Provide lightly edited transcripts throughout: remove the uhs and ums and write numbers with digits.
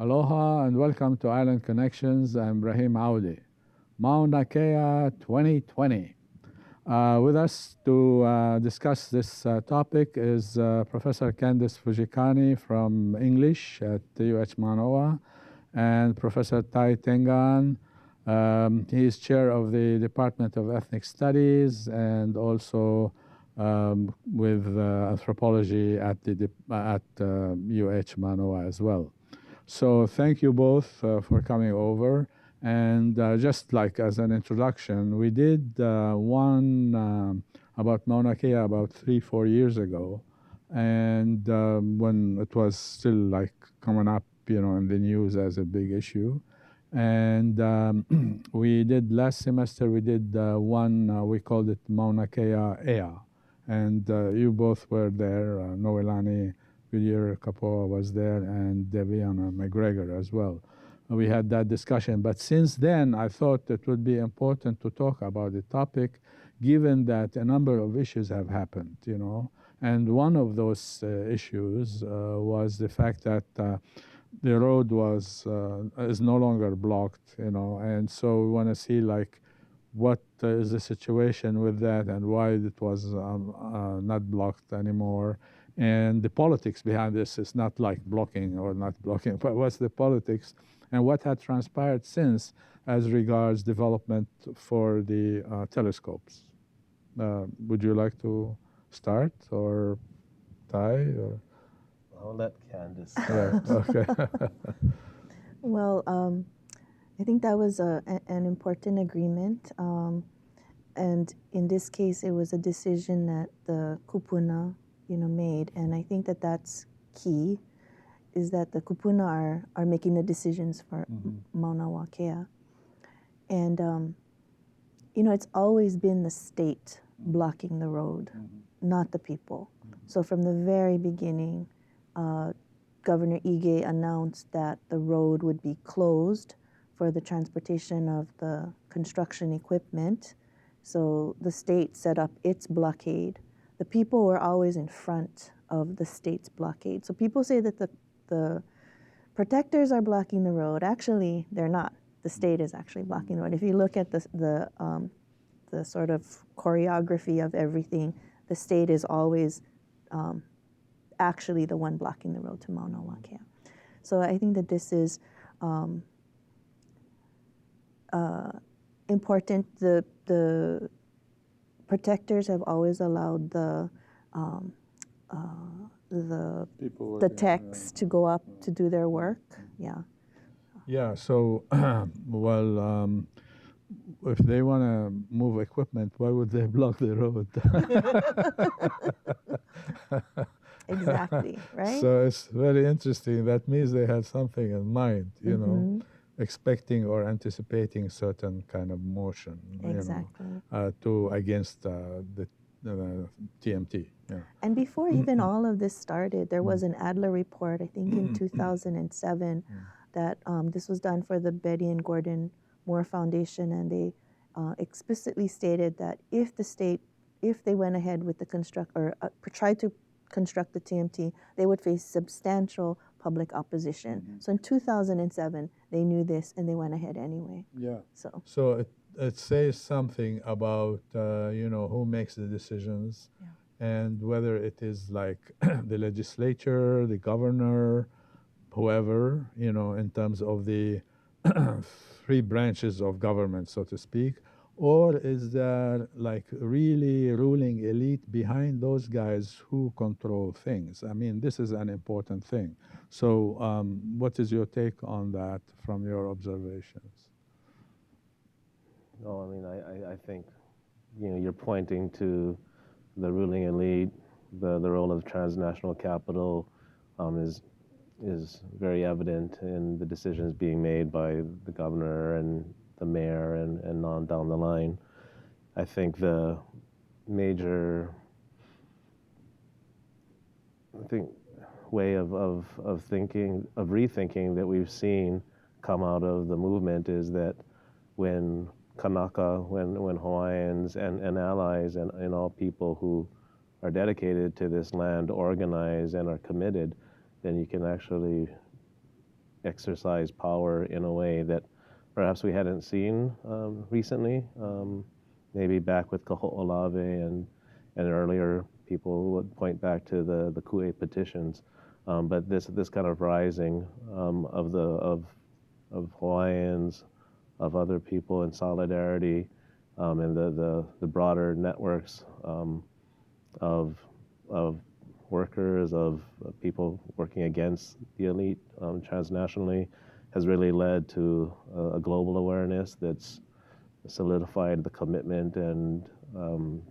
Aloha and welcome to Island Connections. I'm Ibrahim Aoude. Mauna Kea 2020. With us to discuss this topic is Professor Candace Fujikane from English at the UHManoa and Professor Tengan. He is chair of the Department of Ethnic Studies and also with Anthropology at UHManoa as well. So thank you both for coming over. And just like as an introduction, we did one about Mauna Kea about 3-4 years ago. And when it was still like coming up, in the news as a big issue. And we did last semester, we did one, we called it Mauna Kea Ea. And you both were there, Noelani Goodyear Kapoa was there, and Deviana McGregor as well. We had that discussion. But since then, I thought it would be important to talk about the topic, given that a number of issues have happened, And one of those issues was the fact that the road is no longer blocked, And so we want to see, what is the situation with that and why it was not blocked anymore. And the politics behind this is not like blocking or not blocking, but what's the politics and what had transpired since as regards development for the telescopes. Would you like to start or Ty? Or? I'll let Candace start. Okay. Well, I think that was an important agreement. And in this case, it was a decision that the kupuna, made. And I think that that's key, is that the kupuna are making the decisions for Mauna Kea. And, it's always been the state blocking the road, not the people. So from the very beginning, Governor Ige announced that the road would be closed for the transportation of the construction equipment. So the state set up its blockade. The people were always in front of the state's blockade. So people say that the protectors are blocking the road. Actually, they're not. The state is actually blocking the road. If you look at the sort of choreography of everything, the state is always actually the one blocking the road to Mauna Kea. So I think that this is important. The protectors have always allowed the techs to go up to do their work. Yeah. Yeah. So, if they want to move equipment, why would they block the road? Exactly. Right. So it's very interesting. That means they had something in mind, expecting or anticipating certain kind of motion, exactly. Against the TMT. Yeah. And before even all of this started, there was an Adler report, I think in 2007, that this was done for the Betty and Gordon Moore Foundation, and they explicitly stated that if they went ahead with the tried to construct the TMT, they would face substantial public opposition. So in 2007, they knew this and they went ahead anyway. Yeah. So it says something about who makes the decisions, and whether it is like the legislature, the governor, whoever, in terms of the three branches of government, so to speak. Or is there like really ruling elite behind those guys who control things? I mean, this is an important thing. So what is your take on that from your observations? No, I mean, I think, you're pointing to the ruling elite, the role of transnational capital is very evident in the decisions being made by the governor and the mayor and on down the line. I think the major way of rethinking that we've seen come out of the movement is that when Kanaka, when Hawaiians and allies and all people who are dedicated to this land organize and are committed, then you can actually exercise power in a way that perhaps we hadn't seen recently. Maybe back with Kaho'olawe and earlier people would point back to the Ku'e petitions. But this kind of rising of Hawaiians, of other people in solidarity, and the broader networks of workers, of people working against the elite transnationally, has really led to a global awareness that's solidified the commitment and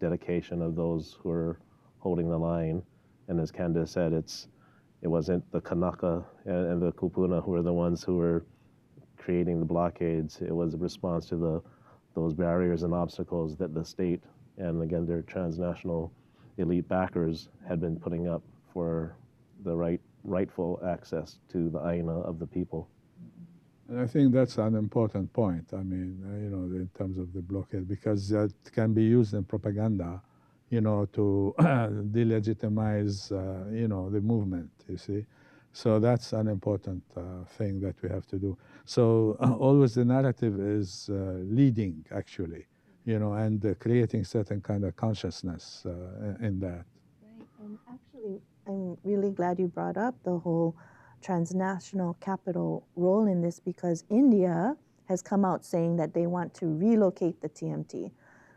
dedication of those who are holding the line. And as Candace said, it wasn't the Kanaka and the Kupuna who were the ones who were creating the blockades. It was a response to those barriers and obstacles that the state and, again, their transnational elite backers had been putting up for the rightful access to the aina of the people. And I think that's an important point. I mean, in terms of the blockade, because that can be used in propaganda, to delegitimize, the movement, you see. So that's an important thing that we have to do. So always the narrative is leading, actually, and creating certain kind of consciousness in that. Right, and actually, I'm really glad you brought up the whole transnational capital role in this, because India has come out saying that they want to relocate the TMT.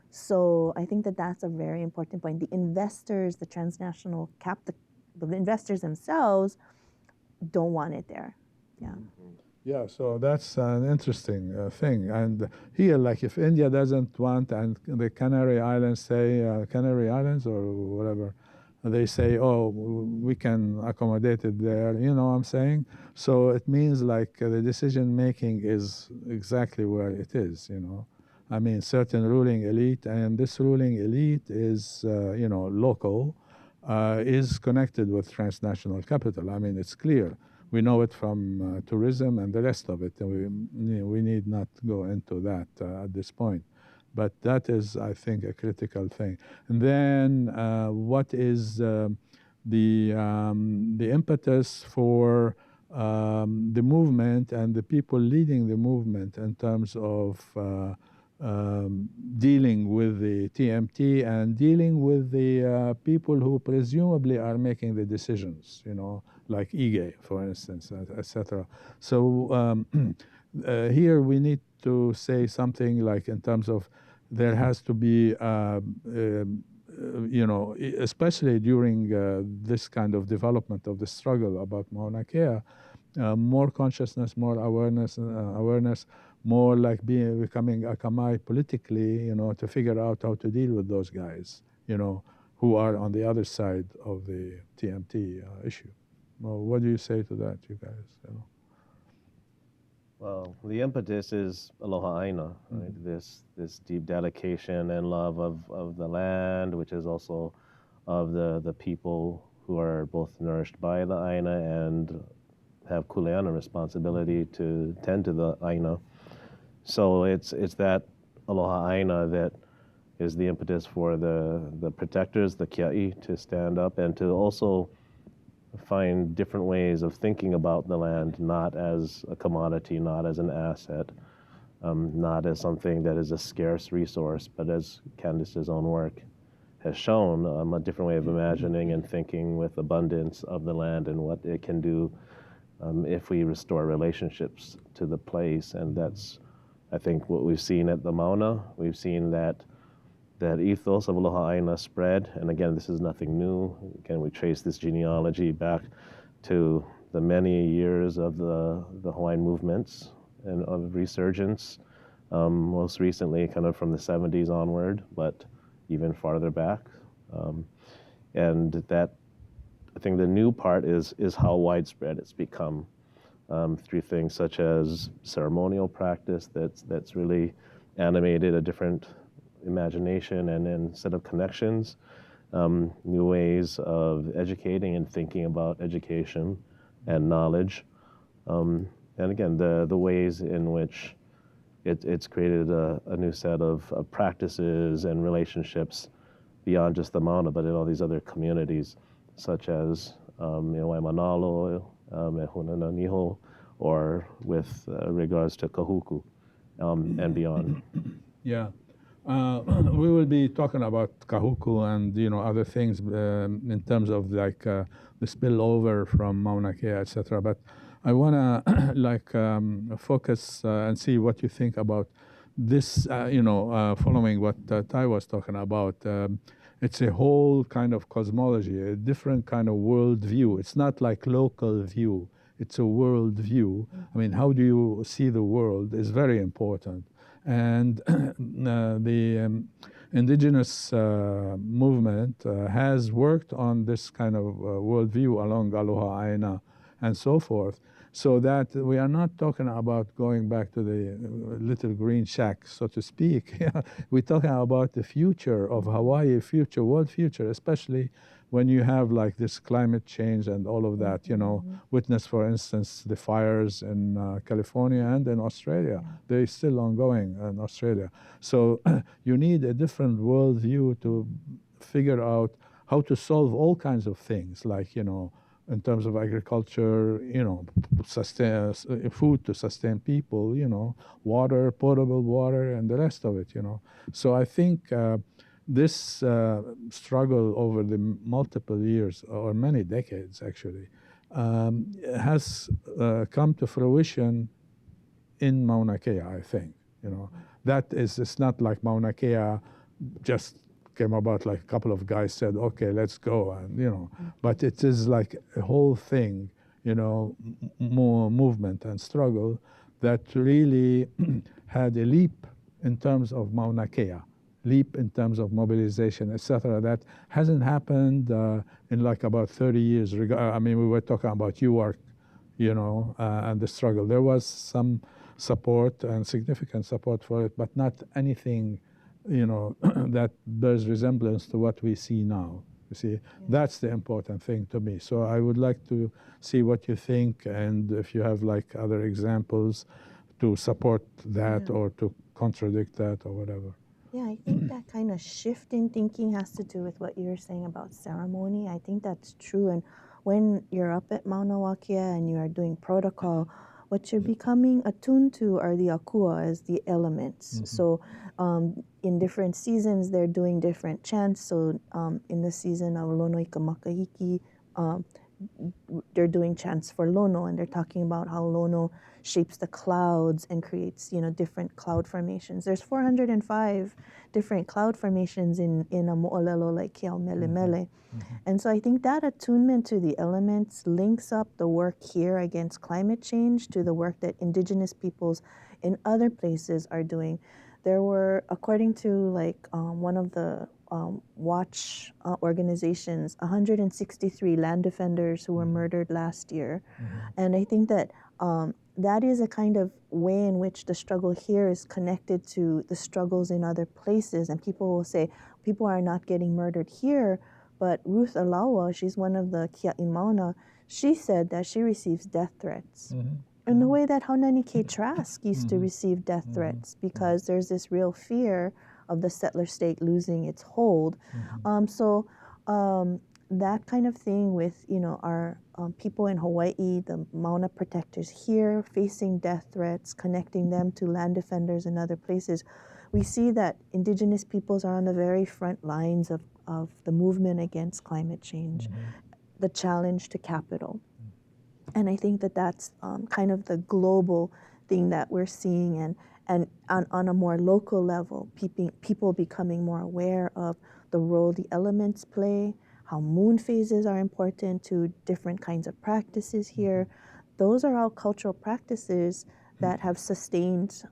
So I think that that's a very important point. The investors, the transnational the investors themselves don't want it there. Yeah. Yeah, so that's an interesting thing. And here, like if India doesn't want, and the Canary Islands say, Canary Islands or whatever, they say, oh, we can accommodate it there, you know what I'm saying? So it means like the decision making is exactly where it is, I mean, certain ruling elite, and this ruling elite is, local, is connected with transnational capital. I mean, it's clear. We know it from tourism and the rest of it. And we need not go into that at this point. But that is, I think, a critical thing. And then what is the impetus for the movement and the people leading the movement in terms of dealing with the TMT and dealing with the people who presumably are making the decisions, like Ige, for instance, etc. So here we need to say something like in terms of there has to be, especially during this kind of development of the struggle about Mauna Kea, more consciousness, more awareness, more like becoming akamai politically, to figure out how to deal with those guys, who are on the other side of the TMT issue. Well, what do you say to that, you guys? Well, the impetus is aloha aina, right? This deep dedication and love of the land, which is also of the people who are both nourished by the aina and have kuleana responsibility to tend to the aina. So it's that aloha aina that is the impetus for the protectors, the kia'i, to stand up and to also find different ways of thinking about the land, not as a commodity, not as an asset, not as something that is a scarce resource, but as Candace's own work has shown, a different way of imagining and thinking with abundance of the land and what it can do if we restore relationships to the place. And that's, I think, what we've seen at the Mauna. We've seen that ethos of aloha aina spread, and again, this is nothing new. Again, we trace this genealogy back to the many years of the Hawaiian movements and of resurgence, most recently kind of from the 70s onward, but even farther back. And that, I think the new part is how widespread it's become through things such as ceremonial practice that's really animated a different imagination and then set of connections, new ways of educating and thinking about education and knowledge, and again the ways in which it's created a new set of practices and relationships beyond just the Mauna, but in all these other communities, such as Waimanalo, Ehunana Niho, or with regards to kahuku and beyond. Yeah. We will be talking about kahuku and other things in terms of like the spillover from Mauna Kea, etc. But I wanna focus and see what you think about this. Following what Tai was talking about. It's a whole kind of cosmology, a different kind of world view. It's not like local view. It's a world view. I mean, how do you see the world is very important. And the indigenous movement has worked on this kind of worldview along Aloha Aina and so forth, so that we are not talking about going back to the little green shack, so to speak. We're talking about the future of Hawaii, future, world future, especially when you have like this climate change and all of that, witness, for instance, the fires in California and in Australia. They're still ongoing in Australia. So you need a different worldview to figure out how to solve all kinds of things, like, in terms of agriculture, sustain food to sustain people, water, potable water, and the rest of it, So I think this struggle over the multiple years, or many decades actually, has come to fruition in Mauna Kea, I think. That is, it's not like Mauna Kea just came about, like a couple of guys said, okay, let's go, and but it is like a whole thing, more movement and struggle that really had a leap in terms of Mauna Kea, leap in terms of mobilization, etc. That hasn't happened in like about 30 years. I mean, we were talking about UARC, and the struggle. There was some support and significant support for it, but not anything that bears resemblance to what we see now. You see, that's the important thing to me. So I would like to see what you think, and if you have like other examples to support that or to contradict that or whatever. Yeah, I think that kind of shift in thinking has to do with what you were saying about ceremony. I think that's true. And when you're up at Mauna Kea and you are doing protocol, what you're becoming attuned to are the akua, as the elements. So in different seasons, they're doing different chants. So in the season of Lono Ika Makahiki, they're doing chants for Lono, and they're talking about how Lono shapes the clouds and creates, different cloud formations. There's 405 different cloud formations in a mo'olelo like Keao Mele Mele. And so I think that attunement to the elements links up the work here against climate change to the work that indigenous peoples in other places are doing. There were, according to one of the watch organizations, 163 land defenders who were murdered last year. And I think that that is a kind of way in which the struggle here is connected to the struggles in other places. And people will say, people are not getting murdered here, but Ruth Alawa, she's one of the Kia'i Mauna, she said that she receives death threats. In the way that Haunani K. Trask used to receive death threats, because there's this real fear of the settler state losing its hold. So that kind of thing with, our people in Hawaii, the Mauna protectors here, facing death threats, connecting them to land defenders in other places, we see that indigenous peoples are on the very front lines of the movement against climate change, the challenge to capital. And I think that that's kind of the global thing that we're seeing, and on a more local level, people becoming more aware of the role the elements play, how moon phases are important to different kinds of practices here. Those are all cultural practices that have sustained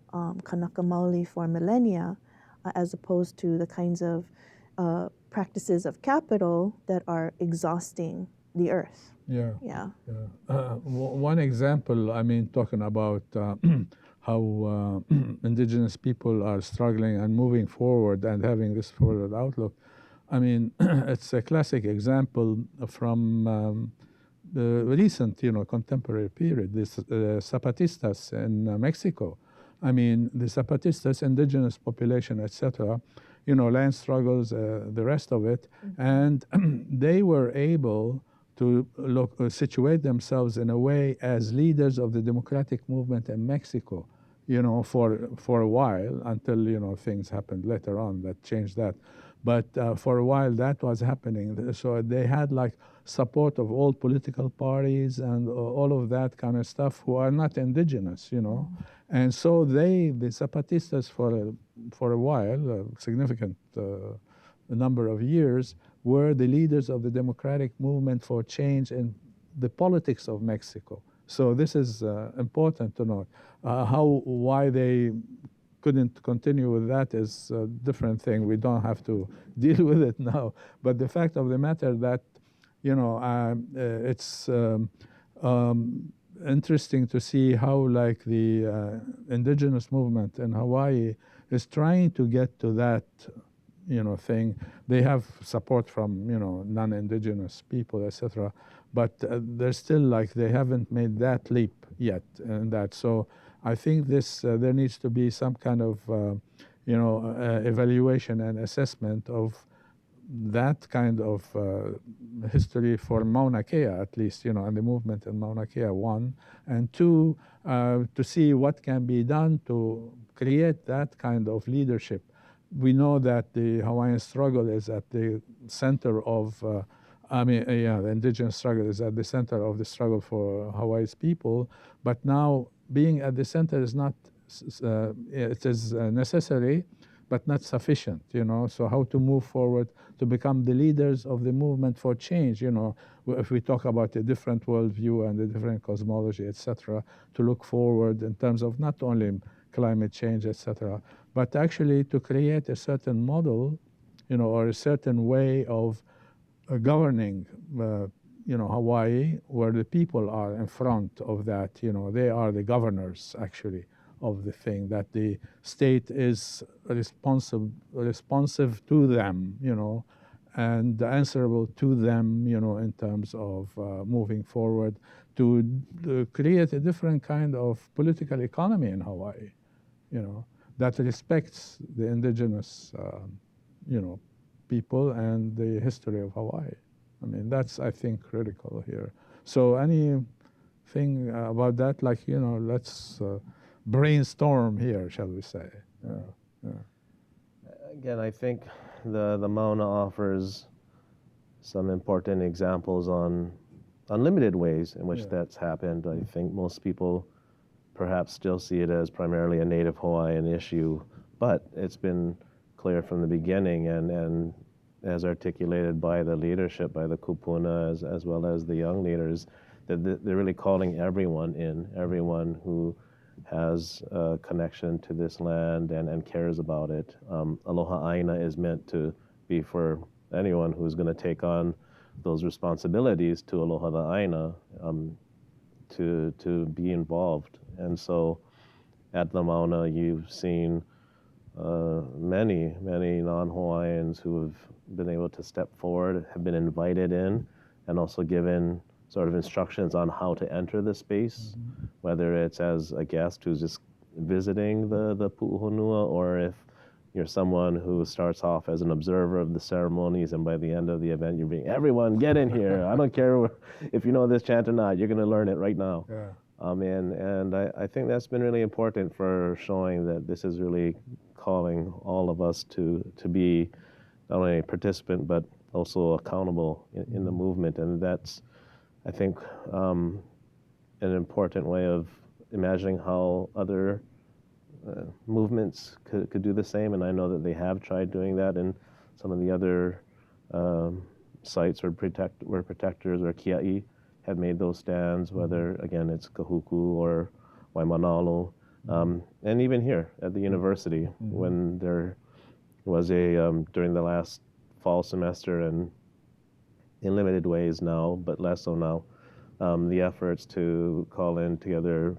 Kanaka Maoli for millennia, as opposed to the kinds of practices of capital that are exhausting the earth. One example, I mean, talking about how indigenous people are struggling and moving forward and having this forward outlook. I mean, it's a classic example from the recent, contemporary period, this Zapatistas in Mexico. I mean, the Zapatistas, indigenous population, etc., land struggles, the rest of it, and they were able to situate themselves in a way as leaders of the democratic movement in Mexico, for a while, until, things happened later on that changed that. But for a while that was happening. So they had like support of all political parties and all of that kind of stuff who are not indigenous, And so the Zapatistas for a while, a significant number of years, were the leaders of the democratic movement for change in the politics of Mexico. So this is important to note. Why they couldn't continue with that is a different thing. We don't have to deal with it now. But the fact of the matter that, it's interesting to see how like the indigenous movement in Hawaii is trying to get to that, thing. They have support from, non-indigenous people, etc. But they're still like, they haven't made that leap yet in that. So I think there needs to be some kind of, evaluation and assessment of that kind of history for Mauna Kea, at least, and the movement in Mauna Kea, one. And two, to see what can be done to create that kind of leadership. We know that the Hawaiian struggle is at the center of, the indigenous struggle is at the center of the struggle for Hawaii's people. But now being at the center is not, it is necessary, but not sufficient, So how to move forward to become the leaders of the movement for change, if we talk about a different worldview and a different cosmology, etc., to look forward in terms of not only climate change, etc., but actually to create a certain model, or a certain way of governing, Hawaii, where the people are in front of that, they are the governors, actually, of the thing, that the state is responsive to them, and answerable to them, in terms of moving forward to create a different kind of political economy in Hawaii, that respects the indigenous, people and the history of Hawaii. I mean, that's, I think, critical here. So anything about that, like, let's brainstorm here, shall we say. Again, I think the Mauna offers some important examples on unlimited ways in which that's happened. I think most people perhaps still see it as primarily a Native Hawaiian issue, but it's been clear from the beginning and as articulated by the leadership, by the kupuna, as well as the young leaders, that they're really calling everyone who has a connection to this land and cares about it. Aloha Aina is meant to be for anyone who's going to take on those responsibilities to Aloha the Aina, to be involved. And so at the Mauna, you've seen many non-Hawaiians who have been able to step forward, have been invited in, and also given sort of instructions on how to enter the space, whether it's as a guest who's just visiting the pu'uhonua, or if you're someone who starts off as an observer of the ceremonies, and by the end of the event, you're being, everyone get in here. I don't care if you know this chant or not, you're going to learn it right now. Yeah. And I think that's been really important for showing that this is really calling all of us to be not only a participant, but also accountable in the movement. And that's, I think, an important way of imagining how other movements could do the same. And I know that they have tried doing that in some of the other sites where protectors or kia'i have made those stands, whether, again, it's Kahuku or Waimanalo. And even here at the university, when there was during the last fall semester, and in limited ways now, but less so now, the efforts to call in together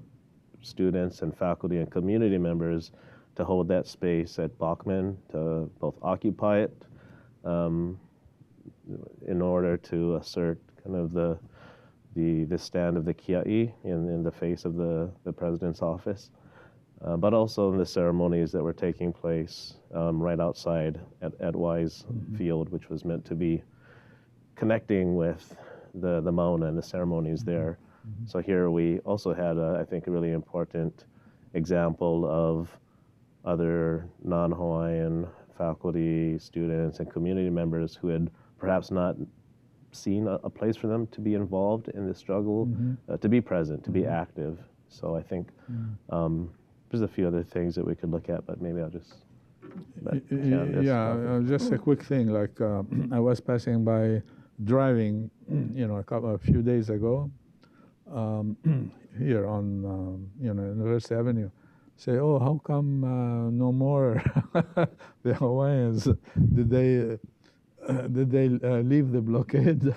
students and faculty and community members to hold that space at Bachman, to both occupy it in order to assert kind of the stand of the kia'i in the face of the president's office, but also in the ceremonies that were taking place right outside at Wise Field, which was meant to be connecting with the Mauna and the ceremonies there. So here we also had, I think, a really important example of other non-Hawaiian faculty, students, and community members who had perhaps not seen a place for them to be involved in the struggle, to be present, to be active. So I think there's a few other things that we could look at, but maybe I'll just let Candace talk. Just a quick thing. Like I was passing by, driving, a few days ago, here on University Avenue. Say, oh, how come no more the Hawaiians? Did they leave the blockade,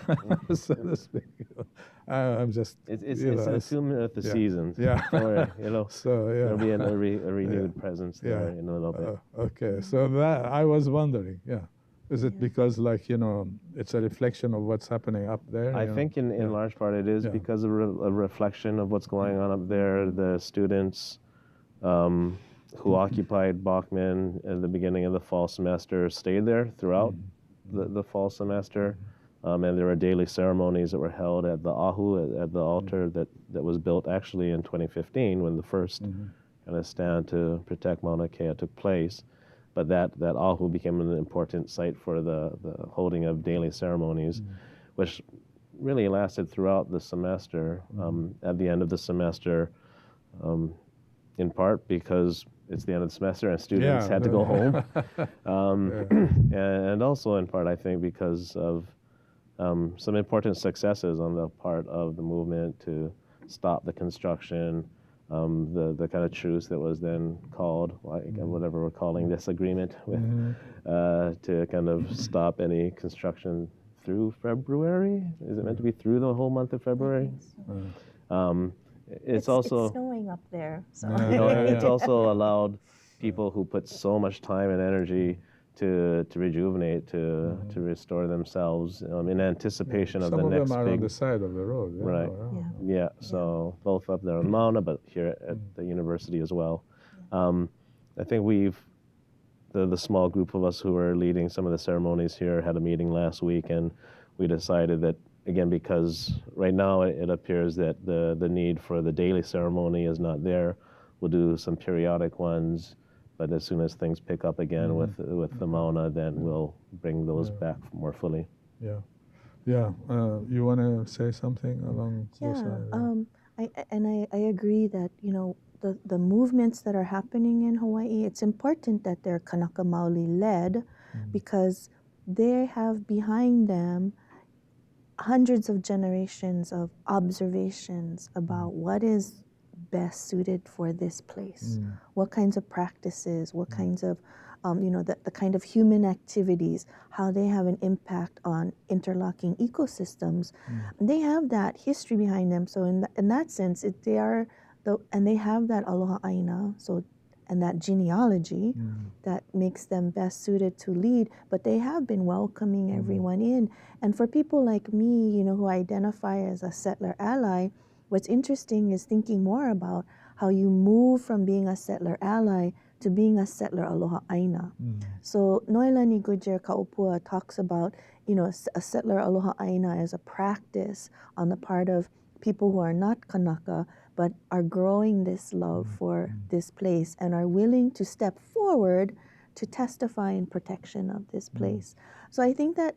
so to speak? I'm just. It's an attunement of the seasons. Yeah. Or, So yeah. there'll be a renewed presence there in a little bit. Okay, so that I was wondering. Yeah. Is it because, it's a reflection of what's happening up there? I think in large part it is because of a reflection of what's going on up there. The students who occupied Bachman at the beginning of the fall semester stayed there throughout the fall semester. And there were daily ceremonies that were held at the Ahu, at the altar that was built actually in 2015 when the first kind of stand to protect Mauna Kea took place. But that Ahu became an important site for the holding of daily ceremonies, which really lasted throughout the semester. At the end of the semester, in part because it's the end of the semester and students had to go home. And also in part, I think, because of some important successes on the part of the movement to stop the construction, the kind of truce that was then called, whatever we're calling this agreement, with, to kind of stop any construction through February. Is it meant to be through the whole month of February? It's also snowing up there, so it's also allowed people who put so much time and energy to rejuvenate, to restore themselves in anticipation of the next big. Some of them are on the side of the road. Right. Yeah. So both up there on Mauna, but here at the university as well. I think the small group of us who are leading some of the ceremonies here had a meeting last week, and we decided that, again, because right now it appears that the need for the daily ceremony is not there, we'll do some periodic ones. But as soon as things pick up again with the Mauna, then we'll bring those back more fully. Yeah. You want to say something along those lines? I agree that the movements that are happening in Hawaii, it's important that they're Kanaka Maoli led, because they have behind them hundreds of generations of observations about what is best suited for this place, what kinds of practices, what kinds of the kind of human activities, how they have an impact on interlocking ecosystems. They have that history behind them. So in that sense, they have that aloha aina, and that genealogy that makes them best suited to lead. But they have been welcoming everyone in. And for people like me, who identify as a settler ally, what's interesting is thinking more about how you move from being a settler ally to being a settler aloha aina. So Noelani Goodyear Kaupua talks about, a settler aloha aina as a practice on the part of people who are not Kanaka, but are growing this love for this place and are willing to step forward to testify in protection of this place. So I think that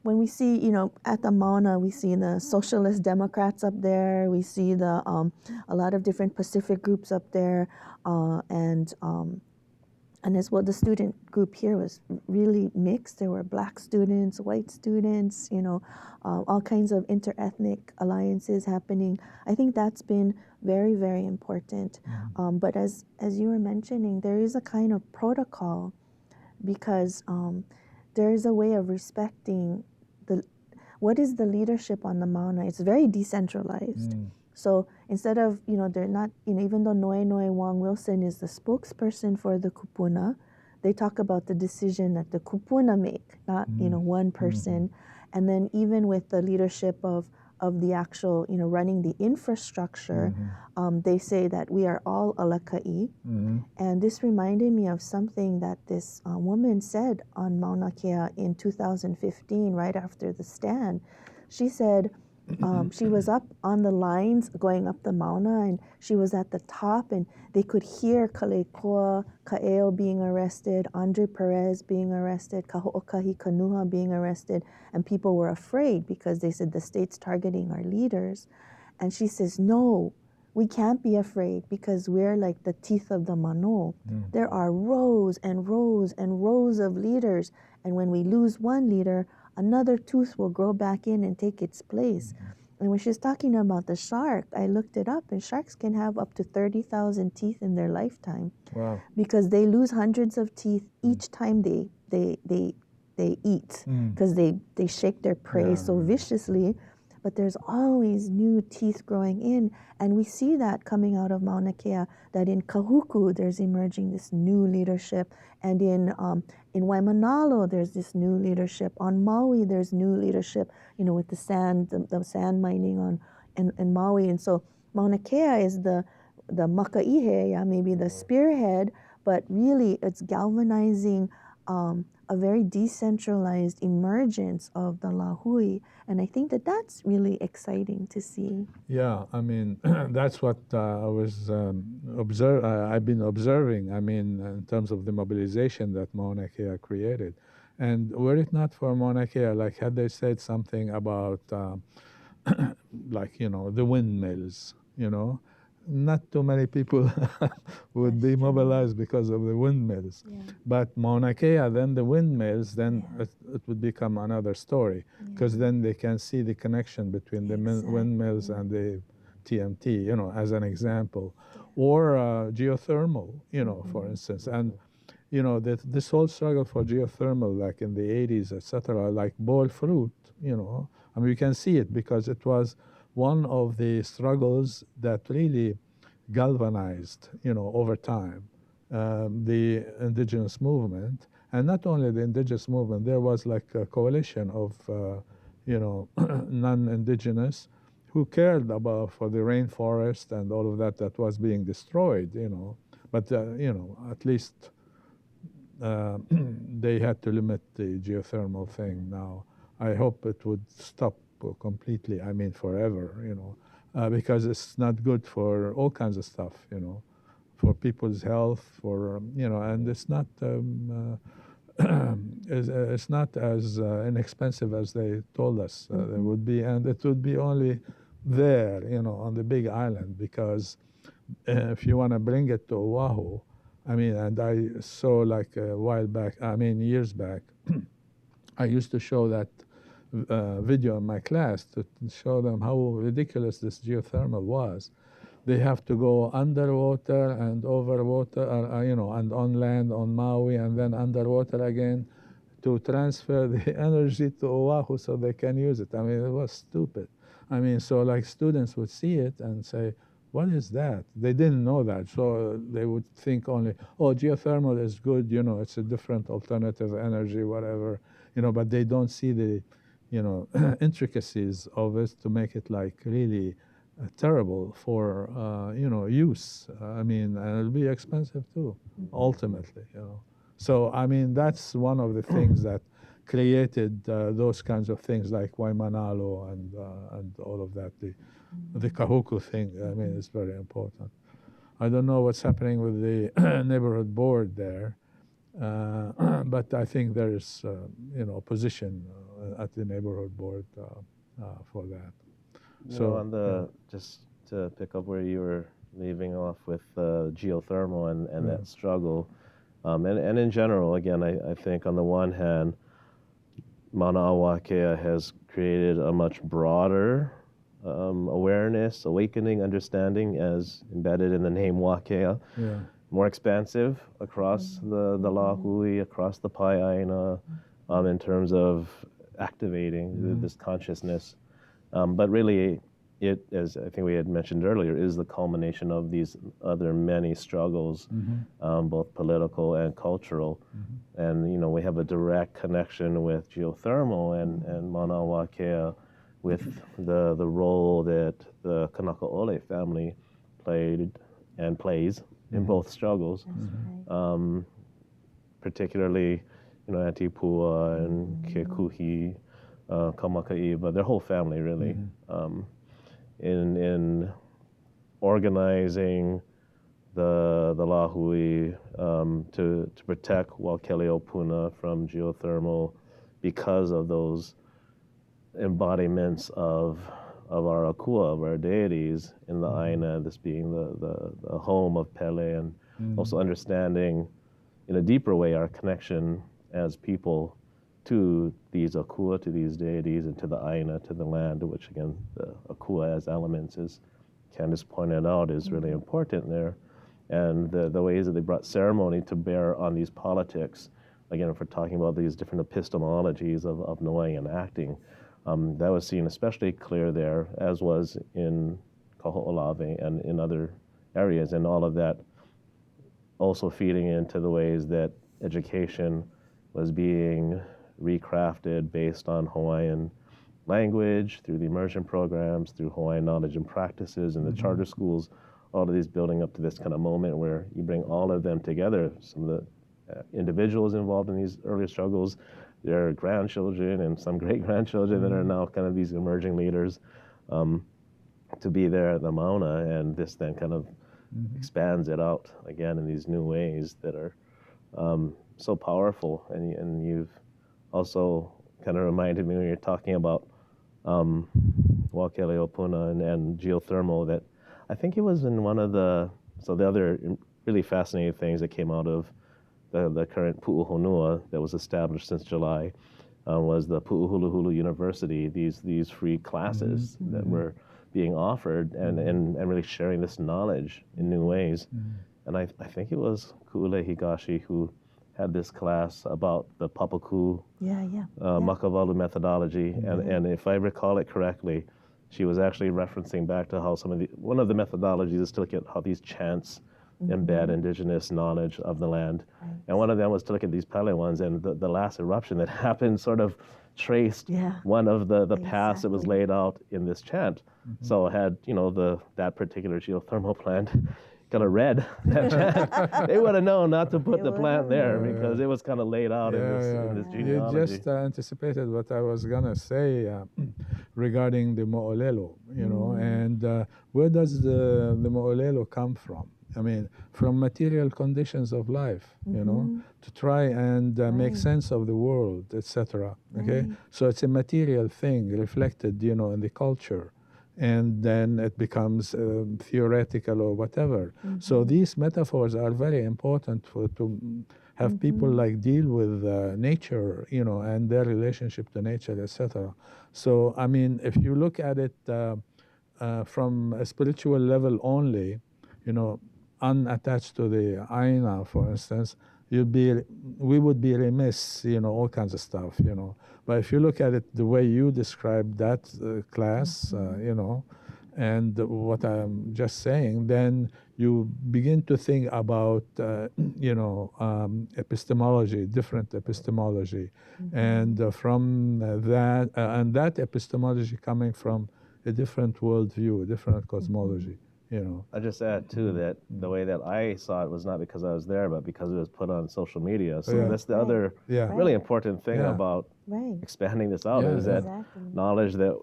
when we see, at the Mauna, we see the Socialist Democrats up there, we see a lot of different Pacific groups up there, and as well, the student group here was really mixed. There were Black students, white students, all kinds of interethnic alliances happening. I think that's been very, very important. But as you were mentioning, there is a kind of protocol, because there is a way of respecting what is the leadership on the Mauna. It's very decentralized. So instead of, they're not, even though Noe Wong Wilson is the spokesperson for the kupuna, they talk about the decision that the kupuna make, not, one person. And then even with the leadership of the actual, running the infrastructure, they say that we are all alakai. And this reminded me of something that this woman said on Mauna Kea in 2015, right after the stand. She said, She was up on the lines going up the Mauna, and she was at the top, and they could hear Kalekoa Ka'eo being arrested, Andre Perez being arrested, Kaho'okahi Kanuha being arrested, and people were afraid because they said the state's targeting our leaders. And she says, no, we can't be afraid because we're like the teeth of the mano. There are rows and rows and rows of leaders, and when we lose one leader, another tooth will grow back in and take its place. And when she's talking about the shark, I looked it up, and sharks can have up to 30,000 teeth in their lifetime. Wow. Because they lose hundreds of teeth each time they eat, because they shake their prey so viciously. But there's always new teeth growing in, and we see that coming out of Mauna Kea, that in Kahuku there's emerging this new leadership, and in Waimanalo there's this new leadership. On Maui there's new leadership, with the sand mining in Maui. And so Mauna Kea is the makaihe, maybe the spearhead, but really it's galvanizing a very decentralized emergence of the lahui. And I think that that's really exciting to see. Yeah, I mean, that's what I was I've been observing, I mean, in terms of the mobilization that Mauna Kea created. And were it not for Mauna Kea, like had they said something about, like, the windmills, not too many people would be mobilized because of the windmills. Yeah. But Mauna Kea, then the windmills, then it would become another story, because then they can see the connection between the windmills and the TMT, as an example, or geothermal, for instance. And, this whole struggle for geothermal, like in the 80s, etc., like bore fruit, I mean, you can see it because it was one of the struggles that really galvanized, over time, the indigenous movement. And not only the indigenous movement, there was like a coalition of, non-indigenous who cared about for the rainforest and all of that was being destroyed, But, at least they had to limit the geothermal thing now. I hope it would stop completely, I mean forever, because it's not good for all kinds of stuff, for people's health, for, and it's not, it's not as inexpensive as they told us it would be, and it would be only there, on the big island, because if you want to bring it to Oahu, I mean, and I saw like a while back, I mean years back, I used to show that video in my class to show them how ridiculous this geothermal was. They have to go underwater and over water, and on land on Maui, and then underwater again to transfer the energy to Oahu so they can use it. I mean, it was stupid. I mean, so like students would see it and say, what is that? They didn't know that. So they would think only, oh, geothermal is good, it's a different alternative energy, whatever, but they don't see the, intricacies of it to make it like really terrible for, use. I mean, and it'll be expensive too, ultimately, So, I mean, that's one of the things that created those kinds of things like Waimanalo and all of that. The Kahuku thing, I mean, is very important. I don't know what's happening with the neighborhood board there, but I think there is, opposition at the neighborhood board for that. Just to pick up where you were leaving off with geothermal and that struggle, and in general, again, I think on the one hand, Mauna Kea has created a much broader awareness, awakening, understanding, as embedded in the name Wakea. Yeah. More expansive across the lahui, across the Pai'aina, in terms of activating this consciousness. But really, it, as I think we had mentioned earlier, is the culmination of these other many struggles, both political and cultural. And, we have a direct connection with geothermal and Mauna Kea, with the role that the Kanakaʻole family played and plays in both struggles, particularly, Antipua and Kekuhi, Kamaka'i, but their whole family really, in organizing the lahui to protect Wākeleopuna from geothermal because of those embodiments of our akua, of our deities in the Aina, this being the home of Pele, and also understanding in a deeper way our connection as people to these akua, to these deities, and to the Aina, to the land, which again, the akua as elements, as Candace pointed out, is really important there. And the ways that they brought ceremony to bear on these politics, again, if we're talking about these different epistemologies of knowing and acting, that was seen especially clear there, as was in Kaho'olawe and in other areas, and all of that also feeding into the ways that education was being recrafted based on Hawaiian language, through the immersion programs, through Hawaiian knowledge and practices in the charter schools, all of these building up to this kind of moment where you bring all of them together, some of the individuals involved in these early struggles, their grandchildren and some great-grandchildren that are now kind of these emerging leaders, to be there at the Mauna, and this then kind of expands it out again in these new ways that are so powerful. And you've also kind of reminded me when you're talking about Wākeleopuna and geothermal, that I think it was in one of the other really fascinating things that came out of the current Pu'uhonua that was established since July was the Pu'uhuluhulu University, these free classes that were being offered and really sharing this knowledge in new ways. And I think it was Ku'ule Higashi who had this class about the Papaku Makavalu methodology. And if I recall it correctly, she was actually referencing back to how one of the methodologies is to look at how these chants embed indigenous knowledge of the land. And one of them was to look at these Pele ones, and the last eruption that happened sort of traced one of the paths that was laid out in this chant. So had, that particular geothermal plant kind of read that chant, they would have known not to put the plant there because it was kind of laid out in this genealogy. You just anticipated what I was going to say regarding the mo'olelo, and where does the mo'olelo come from? I mean, from material conditions of life, to try and make sense of the world, etc. Okay, so it's a material thing reflected, in the culture, and then it becomes theoretical or whatever. So these metaphors are very important to have people deal with nature, and their relationship to nature, etc. So I mean, if you look at it from a spiritual level only, unattached to the Aina, for instance, we would be remiss, all kinds of stuff, But if you look at it the way you described that class, and what I'm just saying, then you begin to think about, epistemology, different epistemology, and from that, and that epistemology coming from a different worldview, a different cosmology. I just add too that the way that I saw it was not because I was there, but because it was put on social media. So that's the other really important thing about expanding this out is that knowledge that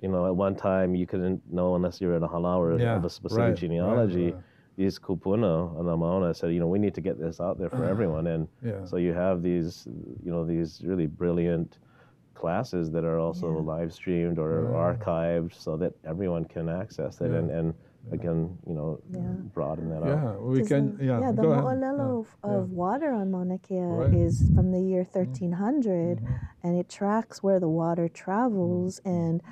at one time you couldn't know unless you were in a halau of a specific genealogy. These kupuna on the Mauna said, we need to get this out there for everyone, and so you have these these really brilliant classes that are also live streamed or archived so that everyone can access it and again, broaden that out. Yeah, we can. The mo'olelo of water on Mauna Kea is from the year 1300, and it tracks where the water travels. And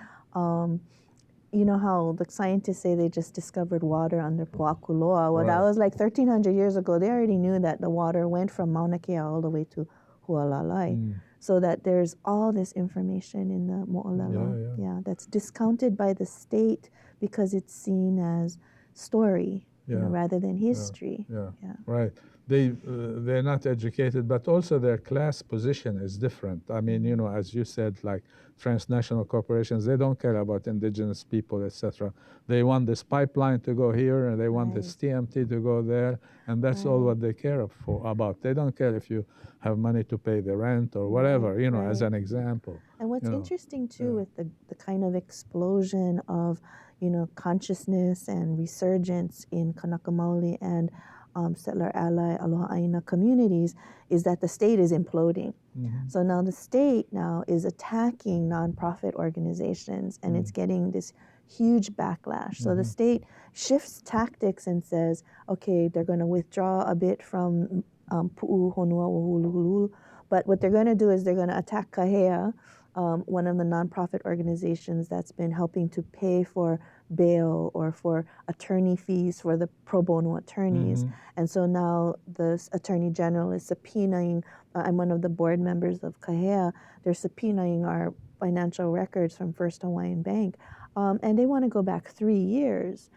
you know how the scientists say they just discovered water under Pu'akuloa? Well, that was like 1,300 years ago. They already knew that the water went from Mauna Kea all the way to Hualalai. So that there's all this information in the mo'olelo. That's discounted by the state because it's seen as story, rather than history. Yeah. Right. They're not educated, but also their class position is different. I mean, as you said, like transnational corporations, they don't care about indigenous people, etc. They want this pipeline to go here, and they want this TMT to go there, and that's all what they care about. They don't care if you have money to pay the rent or whatever, as an example. And what's interesting too with the kind of explosion of, consciousness and resurgence in Kanaka Maoli and settler ally Aloha Aina communities is that the state is imploding. So now the state is attacking nonprofit organizations, and it's getting this huge backlash. So the state shifts tactics and says, okay, they're going to withdraw a bit from Pu'u Honua Wahuluhulu, but what they're going to do is they're going to attack Kahea, one of the nonprofit organizations that's been helping to pay for bail or for attorney fees for the pro bono attorneys. And so now the Attorney General is subpoenaing, I'm one of the board members of Kahea, they're subpoenaing our financial records from First Hawaiian Bank. And they want to go back 3 years.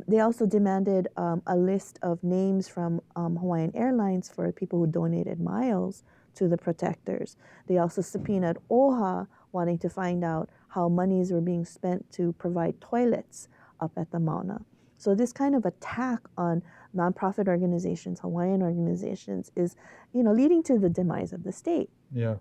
They also demanded a list of names from Hawaiian Airlines for people who donated miles to the protectors. They also subpoenaed OHA, wanting to find out how monies were being spent to provide toilets up at the Mauna. So this kind of attack on nonprofit organizations, Hawaiian organizations, is, leading to the demise of the state. And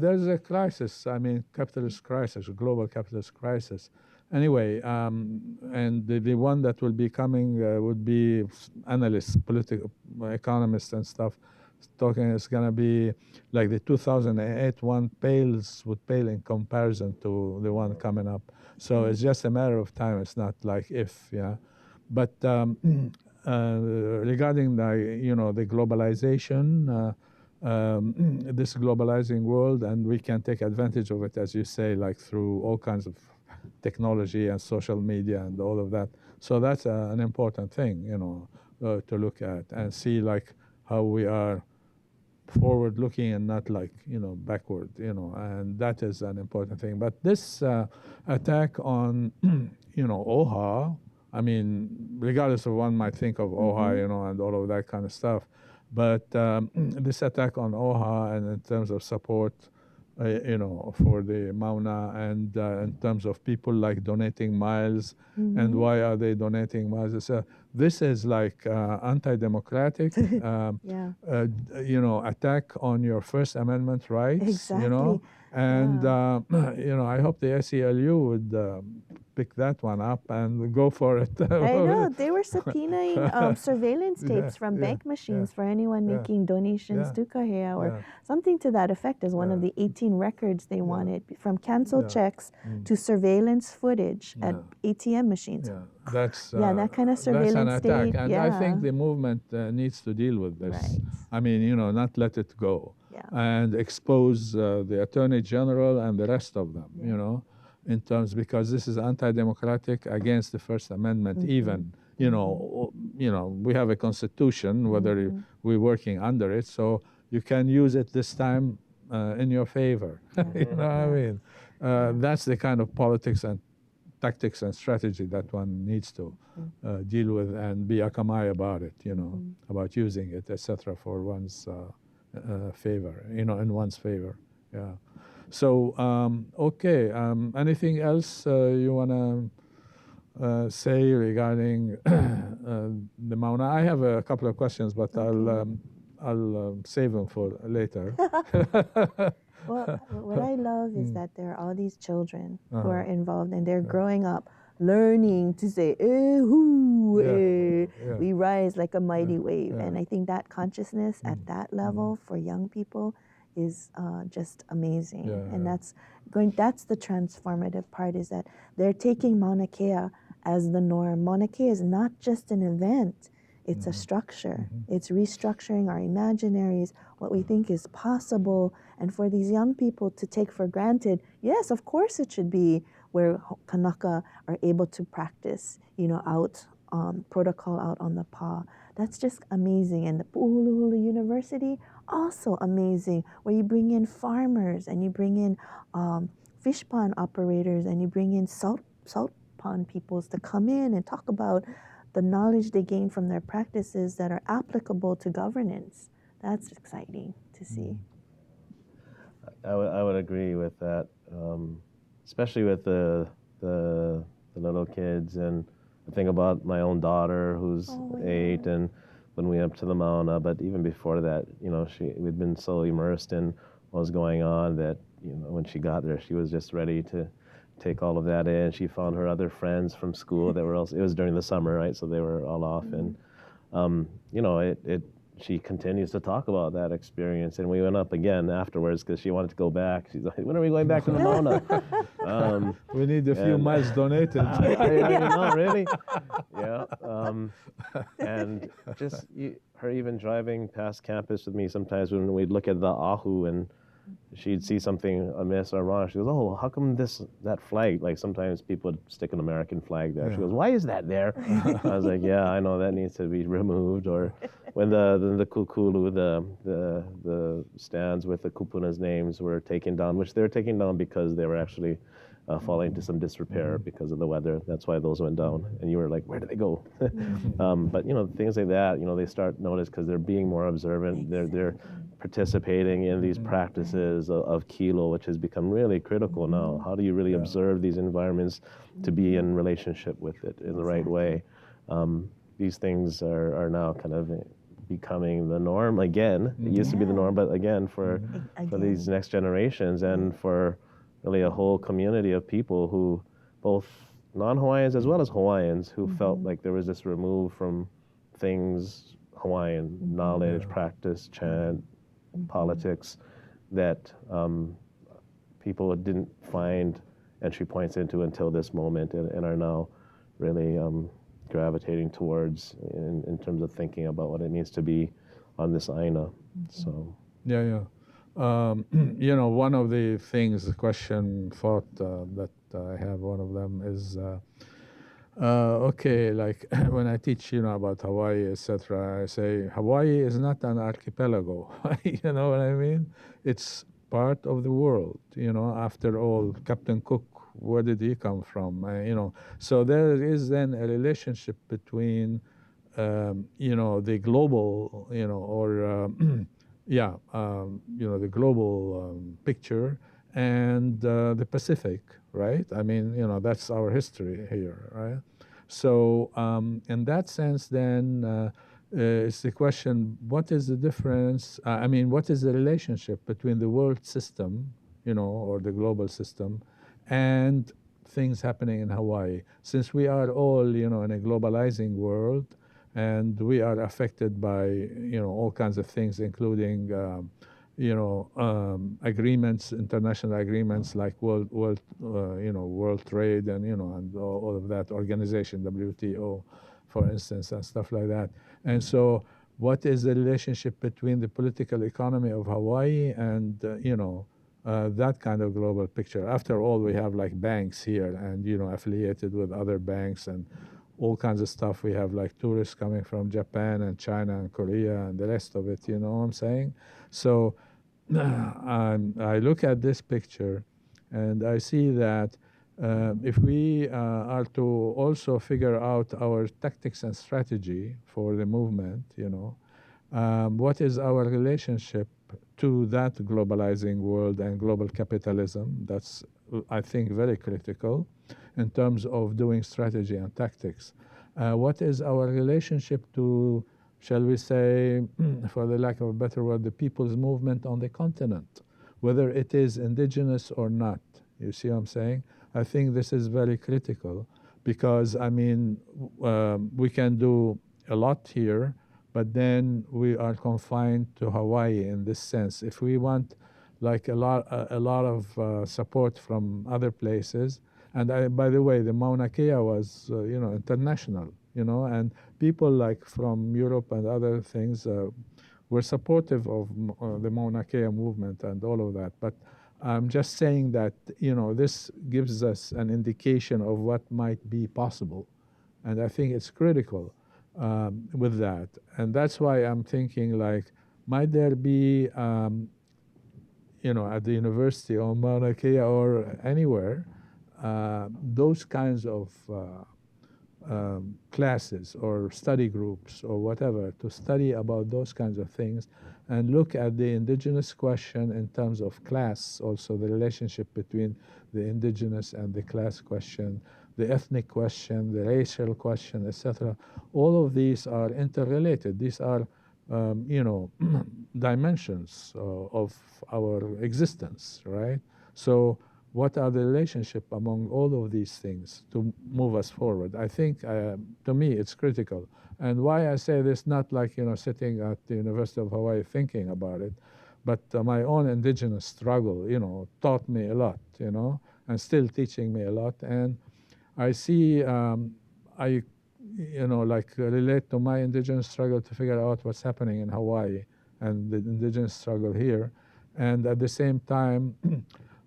there's a crisis. I mean, capitalist crisis, a global capitalist crisis. Anyway, and the one that will be coming would be analysts, political economists and stuff, talking it's going to be like the 2008 one would pale in comparison to the one coming up. So it's just a matter of time. It's not like if, But regarding the globalization, this globalizing world, and we can take advantage of it, as you say, like through all kinds of technology and social media and all of that. So that's an important thing, to look at and see like how we are forward looking and not like, backward, and that is an important thing. But this attack on, OHA, I mean, regardless of one might think of OHA, and all of that kind of stuff, but this attack on OHA and in terms of support, for the Mauna, and in terms of people like donating miles, and why are they donating miles? This is like anti-democratic, attack on your First Amendment rights, Exactly. And, I hope the ACLU would pick that one up and go for it. I know. They were subpoenaing surveillance tapes from bank machines for anyone making donations to Kahea or something to that effect as one of the 18 records they wanted, from canceled checks to surveillance footage at ATM machines. That's that kind of surveillance that's an attack. state. And I think the movement needs to deal with this. Right. I mean, not let it go. And expose the Attorney General and the rest of them, in terms, because this is anti-democratic against the First Amendment. Even, we have a constitution, whether we're working under it, so you can use it this time in your favor. You know what I mean? That's the kind of politics and tactics and strategy that one needs to deal with and be akamai about it, about using it, etc., for one's favor, in one's favor. So, okay. Anything else you want to say regarding the Mauna? I have a couple of questions, but I'll save them for later. Well, what I love is that there are all these children who are involved, and they're growing up learning to say, we rise like a mighty wave. And I think that consciousness at that level for young people is just amazing. And that's the transformative part, is that they're taking Mauna Kea as the norm. Mauna Kea is not just an event. It's a structure. It's restructuring our imaginaries, what we think is possible. And for these young people to take for granted, yes, of course it should be where Kanaka are able to practice, out protocol out on the pa. That's just amazing. And the Pu'uhuluhulu University, also amazing, where you bring in farmers and you bring in fish pond operators and you bring in salt upon peoples to come in and talk about the knowledge they gain from their practices that are applicable to governance. That's exciting to see. I would agree with that, especially with the little kids. And I think about my own daughter who's 8, and when we went up to the Mauna, but even before that, we'd been so immersed in what was going on that, when she got there, she was just ready to take all of that in. She found her other friends from school that were also, it was during the summer, right? So they were all off, and she continues to talk about that experience. And we went up again afterwards because she wanted to go back. She's like, when are we going back to the Mauna? We need a few miles donated. No, really? Yeah. And just her even driving past campus with me sometimes when we'd look at the ahu and she'd see something amiss or wrong. She goes, oh, how come that flag? Like sometimes people would stick an American flag there. Yeah. She goes, why is that there? I was like, yeah, I know that needs to be removed. Or when the kukulu, the stands with the kupuna's names were taken down, which they were taken down because they were actually falling into some disrepair because of the weather. That's why those went down. And you were like, where did they go? But things like that, they start notice because they're being more observant. They're participating in these practices of kilo, which has become really critical now. How do you really observe these environments to be in relationship with it in the right way? These things are now kind of becoming the norm again. It used to be the norm, but again for these next generations and for really a whole community of people who, both non-Hawaiians as well as Hawaiians, who felt like there was this remove from things, Hawaiian knowledge, practice, chant, politics, that people didn't find entry points into until this moment and are now really gravitating towards in terms of thinking about what it means to be on this aina. So one of the things, the question thought that I have, one of them is okay, like when I teach, about Hawaii, etc., I say Hawaii is not an archipelago. You know what I mean? It's part of the world. After all, Captain Cook, where did he come from? So there is then a relationship between, the global, the global picture and the Pacific, right? I mean, that's our history here, right? So in that sense, then it's the question: what is the difference? What is the relationship between the world system, or the global system, and things happening in Hawaii? Since we are all, in a globalizing world, and we are affected by, all kinds of things, including, agreements, international agreements like world trade and, and all of that, organization, WTO, for instance, and stuff like that. And so what is the relationship between the political economy of Hawaii and, that kind of global picture? After all, we have like banks here and, affiliated with other banks and all kinds of stuff. We have like tourists coming from Japan and China and Korea and the rest of it, you know what I'm saying? So I look at this picture and I see that if we are to also figure out our tactics and strategy for the movement, what is our relationship to that globalizing world and global capitalism? That's, I think, very critical in terms of doing strategy and tactics. What is our relationship to, shall we say, for the lack of a better word, the people's movement on the continent, whether it is indigenous or not? You see what I'm saying? I think this is very critical because, we can do a lot here, but then we are confined to Hawaii in this sense. If we want like a lot of support from other places, and by the way, the Mauna Kea was, international, and people like from Europe and other things were supportive of the Mauna Kea movement and all of that. But I'm just saying that, this gives us an indication of what might be possible. And I think it's critical with that. And that's why I'm thinking like, might there be, at the university or Mauna Kea or anywhere, those kinds of classes or study groups or whatever to study about those kinds of things and look at the indigenous question in terms of class, also the relationship between the indigenous and the class question, the ethnic question, the racial question, etc. All of these are interrelated. These are, dimensions of our existence, right? So what are the relationship among all of these things to move us forward? I think, to me, it's critical. And why I say this, not like, sitting at the University of Hawaii thinking about it, but my own indigenous struggle, taught me a lot, and still teaching me a lot. And I see, I, relate to my indigenous struggle to figure out what's happening in Hawaii and the indigenous struggle here. And at the same time,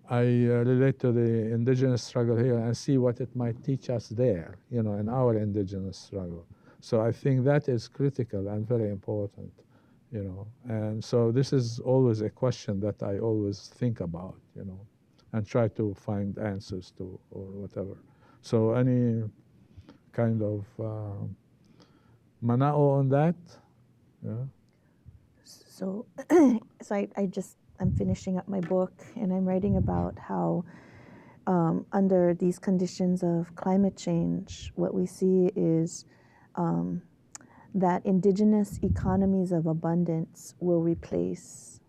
I relate to the indigenous struggle here and see what it might teach us there, in our indigenous struggle. So I think that is critical and very important, And so this is always a question that I always think about, and try to find answers to or whatever. So any kind of mana'o on that? Yeah. So, I'm finishing up my book, and I'm writing about how under these conditions of climate change, what we see is that indigenous economies of abundance will replace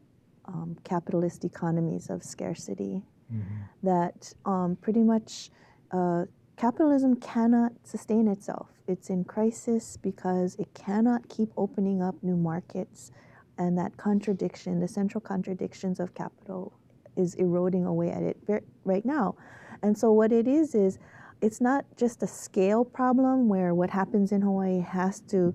capitalist economies of scarcity. Mm-hmm. That pretty much capitalism cannot sustain itself. It's in crisis because it cannot keep opening up new markets. And that contradiction, the central contradictions of capital, is eroding away at it right now. And so what it is it's not just a scale problem where what happens in Hawaii has to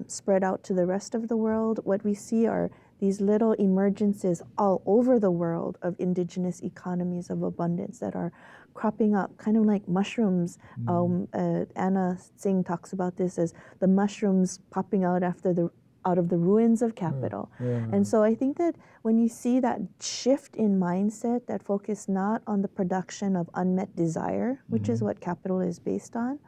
spread out to the rest of the world. What we see are these little emergences all over the world of indigenous economies of abundance that are cropping up, kind of like mushrooms. Anna Singh talks about this as the mushrooms popping out out of the ruins of capital. Yeah. And so I think that when you see that shift in mindset that focus not on the production of unmet desire, which is what capital is based on,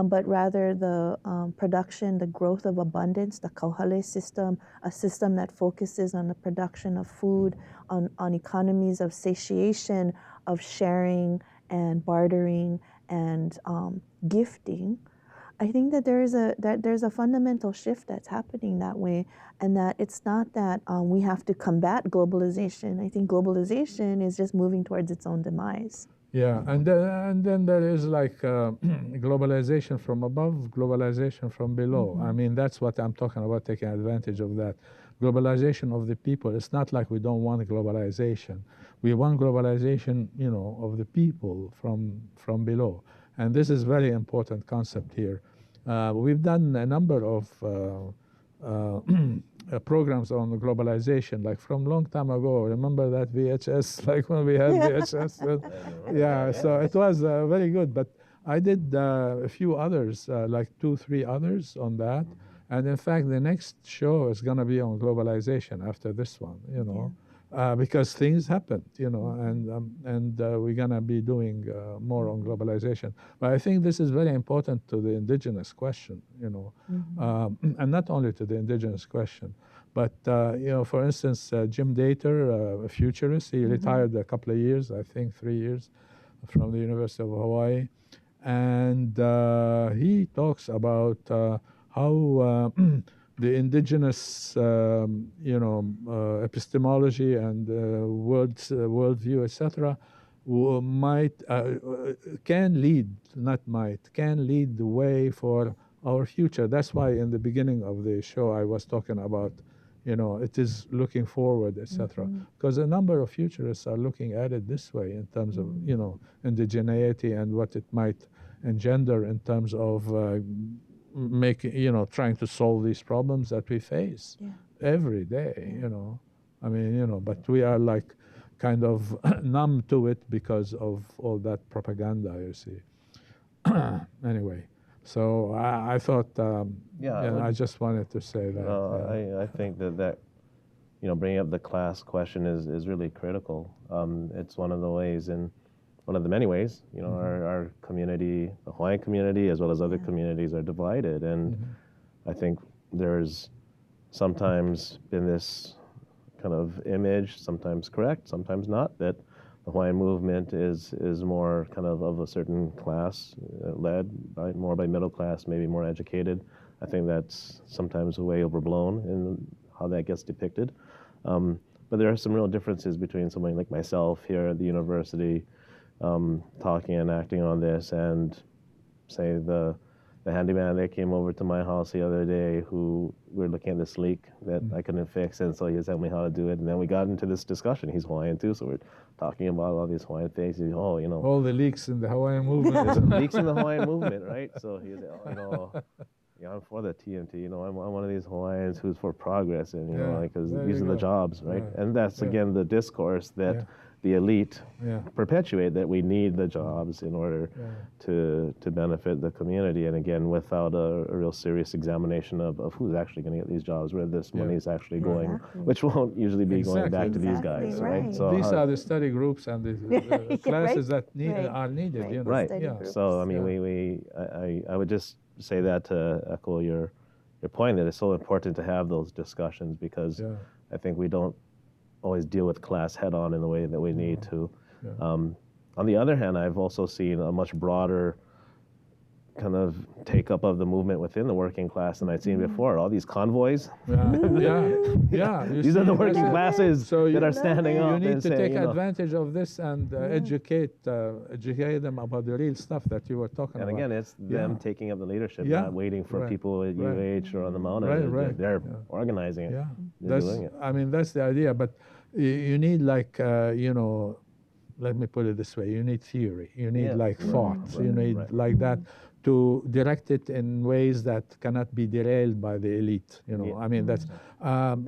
but rather the production, the growth of abundance, the kauhale system, a system that focuses on the production of food, on economies of satiation, of sharing and bartering and gifting, I think that there's a fundamental shift that's happening that way, and that it's not that we have to combat globalization. I think globalization is just moving towards its own demise. Yeah, and then there is like globalization from above, globalization from below. I mean, that's what I'm talking about, taking advantage of that. Globalization of the people. It's not like we don't want globalization. We want globalization, of the people from below. And this is very important concept here. We've done a number of programs on globalization, like from long time ago. Remember that VHS, like when we had VHS? Yeah, so it was very good. But I did a few others, like 2-3 others on that. And in fact, the next show is going to be on globalization after this one, because things happened, and we're going to be doing more on globalization. But I think this is very important to the indigenous question, and not only to the indigenous question. But, for instance, Jim Dater, a futurist, he retired a couple of years, I think 3 years, from the University of Hawaii. And he talks about how the indigenous, epistemology and worldview, etc., can lead the way for our future. That's why in the beginning of the show I was talking about, it is looking forward, etc. Because a number of futurists are looking at it this way in terms of, indigeneity and what it might engender in terms of trying to solve these problems that we face every day, I mean, but we are like kind of numb to it because of all that propaganda, you see. Anyway, so I thought, I just wanted to say that. I think that bringing up the class question is really critical. It's one of the ways in one of the many ways, you know, our community, the Hawaiian community, as well as other communities are divided. And I think there's sometimes been this kind of image, sometimes correct, sometimes not, that the Hawaiian movement is more kind of a certain class, led more by middle class, maybe more educated. I think that's sometimes way overblown in how that gets depicted. But there are some real differences between somebody like myself here at the university, talking and acting on this, and say the handyman that came over to my house the other day, who we were looking at this leak that I couldn't fix, and so he was telling me how to do it. And then we got into this discussion. He's Hawaiian too, so we're talking about all these Hawaiian things. He's, oh, you know, all the leaks in the Hawaiian movement. there's some leaks in the Hawaiian movement, right? So he's, oh, you know, yeah, I'm for the TMT. You know, I'm one of these Hawaiians who's for progress, and you know, like, because these are the jobs, right? And that's again the discourse that the elite perpetuate, that we need the jobs in order to benefit the community. And again, without a real serious examination of who's actually going to get these jobs, where this money is actually going, which won't usually be going back to these guys, right? So these are the study groups and the classes that are needed, you know. Right. So I mean, I would just say that to echo your point, that it's so important to have those discussions, because I think we don't always deal with class head on in the way that we need to. On the other hand, I've also seen a much broader kind of take up of the movement within the working class than I'd seen before. All these convoys. These are the working classes that are standing up. You need to take you know, advantage of this and educate them about the real stuff that you were talking about. And again, it's them taking up the leadership, not waiting for people at UH or on the Mauna. They're organizing it. They're doing it. I mean, that's the idea. But you need, like, you know, let me put it this way. You need theory. You need like thought. You need like that to direct it in ways that cannot be derailed by the elite. You know, I mean, that's,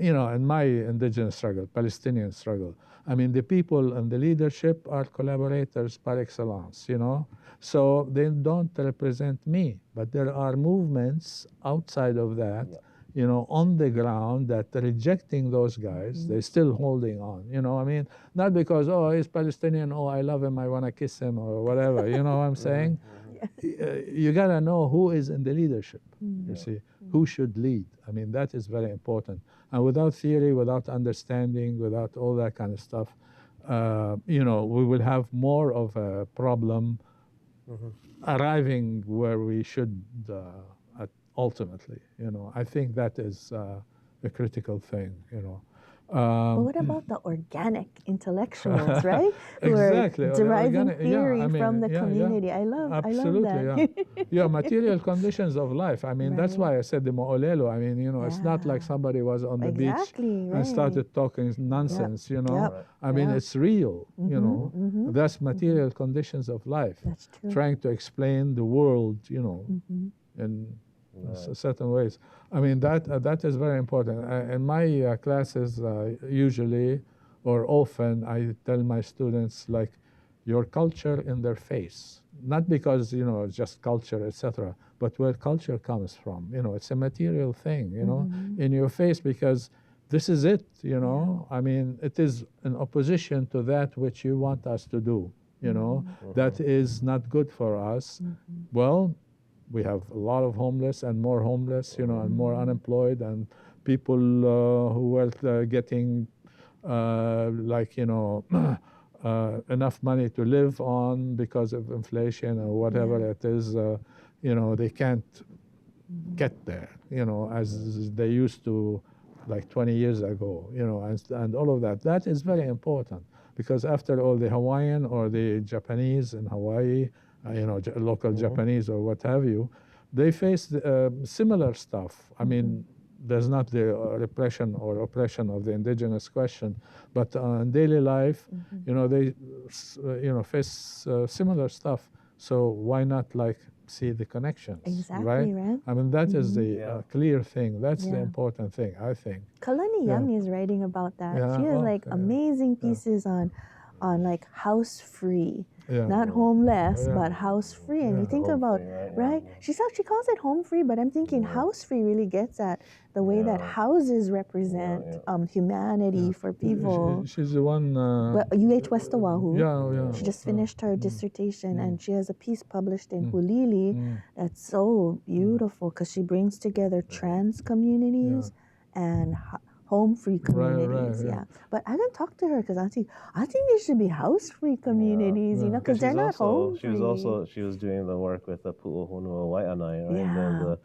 you know, in my indigenous struggle, Palestinian struggle, I mean, the people and the leadership are collaborators par excellence, you know. So they don't represent me, but there are movements outside of that, you know, on the ground that rejecting those guys, they're still holding on, you know. I mean, not because, oh, he's Palestinian, oh, I love him, I want to kiss him or whatever, you know what I'm saying? You got to know who is in the leadership, you see, who should lead. I mean, that is very important. And without theory, without understanding, without all that kind of stuff, you know, we will have more of a problem arriving where we should ultimately, you know. I think that is a critical thing, you know. But what about the organic intellectuals, right? Who are deriving theory from the community. I love that. Material conditions of life. I mean, that's why I said the mo'olelo. I mean, you know, it's not like somebody was on the beach and started talking nonsense, you know. I mean, it's real, you know. That's material conditions of life. That's true. Trying to explain the world, you know, in certain ways. I mean, that is very important. In my classes, usually or often, I tell my students, like, your culture in their face. Not because, you know, just culture, etc., but where culture comes from. You know, it's a material thing, you know, in your face, because this is it, you know. I mean, it is in opposition to that which you want us to do, you know, that is not good for us. Well, we have a lot of homeless and more homeless, you know, and more unemployed, and people who are getting, like, you know, enough money to live on because of inflation or whatever it is, you know, they can't get there, you know, as they used to like 20 years ago, you know, and all of that. That is very important, because after all, the Hawaiian or the Japanese in Hawaii, you know, local Japanese or what have you, they face similar stuff. I mean, there's not the repression or oppression of the indigenous question, but in daily life, you know, they, you know, face similar stuff. So why not, like, see the connections? Exactly, right? I mean, that is the clear thing. That's the important thing, I think. Kalani Young is writing about that. She has like amazing pieces on like house free. not homeless, Yeah. but house free. And you think Home about, free, right? right? She calls it home free, but I'm thinking house free really gets at the way that Yeah. houses represent humanity for people. She's the one. But UH West Oahu. Yeah. She just finished her dissertation, and she has a piece published in Hulili that's so beautiful because she brings together trans communities and home-free communities. Right. But I can talk to her because I think there should be house-free communities, because they're not home-free. She was doing the work with the Pu'uhonua Wai'anae, right?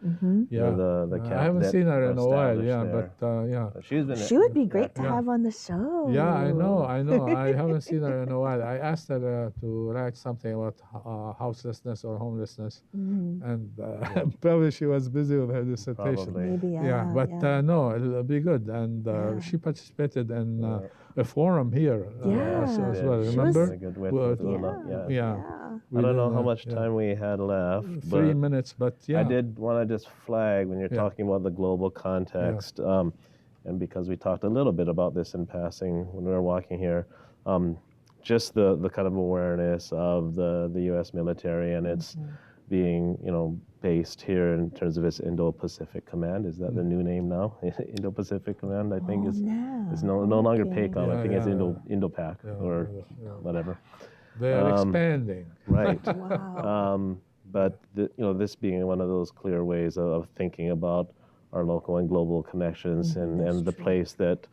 Yeah. The I haven't seen her in a while. established there. But She would be great to have on the show. Yeah, I know. I haven't seen her in a while. I asked her to write something about houselessness or homelessness, and probably she was busy with her dissertation. Probably. Maybe, But no, it'll be good. And she participated in a forum here as well. She Remember? was- Really good with Una. Yeah. I don't know how much time we had left. 3 but minutes, but I did want to just flag when you're talking about the global context, and because we talked a little bit about this in passing when we were walking here, just the kind of awareness of the U.S. military and its being, based here in terms of its Indo-Pacific Command. Is that the new name now? Indo-Pacific Command, I think, is no longer PACOM. I think it's Indo-Pac or whatever. They are expanding. Right. Wow. But this being one of those clear ways of thinking about our local and global connections and the place that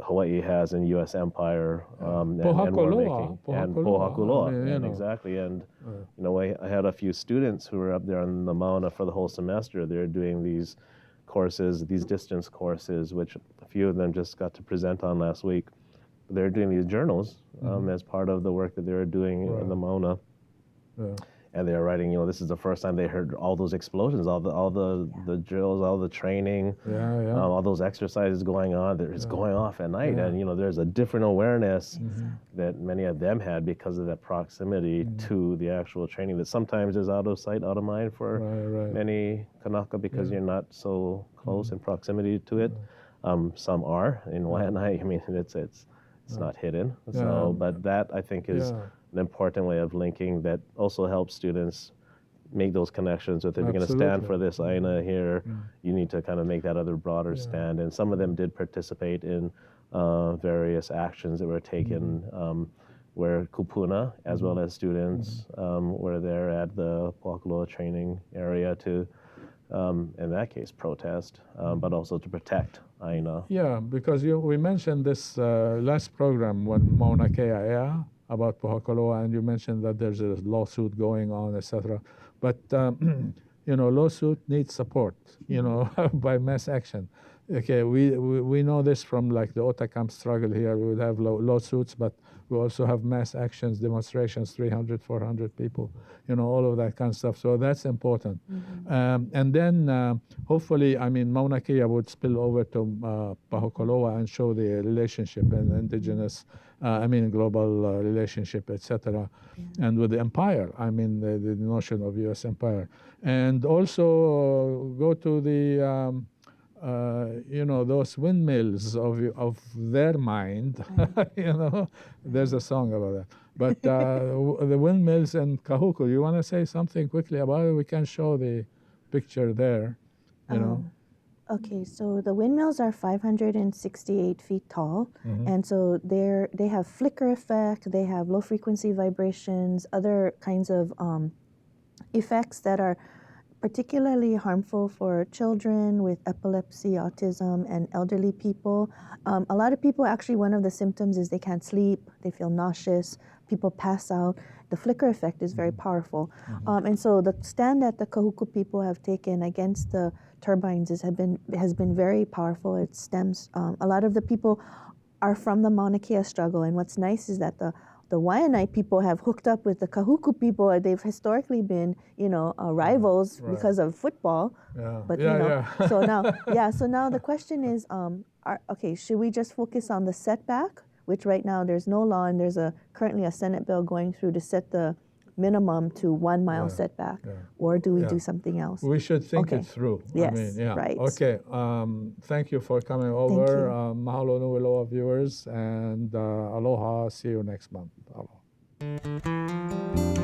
Hawaii has in U.S. empire and war making. And Pohakuloa. Exactly. And I had a few students who were up there on the Mauna for the whole semester. They're doing these courses, these distance courses, which a few of them just got to present on last week. They're doing these journals as part of the work that they were doing in the Mauna. And they were writing, this is the first time they heard all those explosions, all the drills, all the training, all those exercises going on. It's going off at night, and there's a different awareness that many of them had because of that proximity to the actual training that sometimes is out of sight, out of mind for many Kanaka because you're not so close in proximity to it. Some are in Wai'anae. I mean, it's not hidden. So, but that I think is an important way of linking that also helps students make those connections with if you're going to stand for this aina here, you need to kind of make that other broader stand. And some of them did participate in various actions that were taken where kupuna as well as students were there at the Pohakuloa training area to, in that case, protest, but also to protect aina. Yeah, because we mentioned this last program when Mauna Kea about Pohakuloa, and you mentioned that there's a lawsuit going on, etc. But lawsuit needs support, by mass action. Okay, we know this from like the Otakam struggle here. We would have lawsuits, but we also have mass actions, demonstrations, 300, 400 people, all of that kind of stuff. So that's important. And then hopefully, Mauna Kea would spill over to Pohakuloa and show the relationship and indigenous, global relationship, etc. And with the empire, the notion of U.S. empire. And also go to the those windmills of their mind, there's a song about that. But the windmills in Kahuku, you want to say something quickly about it? We can show the picture there, Okay, so the windmills are 568 feet tall, and so they have flicker effect, they have low frequency vibrations, other kinds of effects that are particularly harmful for children with epilepsy, autism, and elderly people. A lot of people, actually, one of the symptoms is they can't sleep, they feel nauseous, people pass out. The flicker effect is very powerful. And so the stand that the Kahuku people have taken against the turbines has been very powerful. It stems, a lot of the people are from the Mauna Kea struggle, and what's nice is that the Wai'anae people have hooked up with the Kahuku people. They've historically been, rivals because of football. But so now the question is, should we just focus on the setback, which right now there's no law, and there's currently a Senate bill going through to set the minimum to 1 mile setback, or do we do something else? We should think it through. Yes, right. Okay, thank you for coming over. Mahalo nui loa, viewers, and aloha. See you next month. Aloha. you.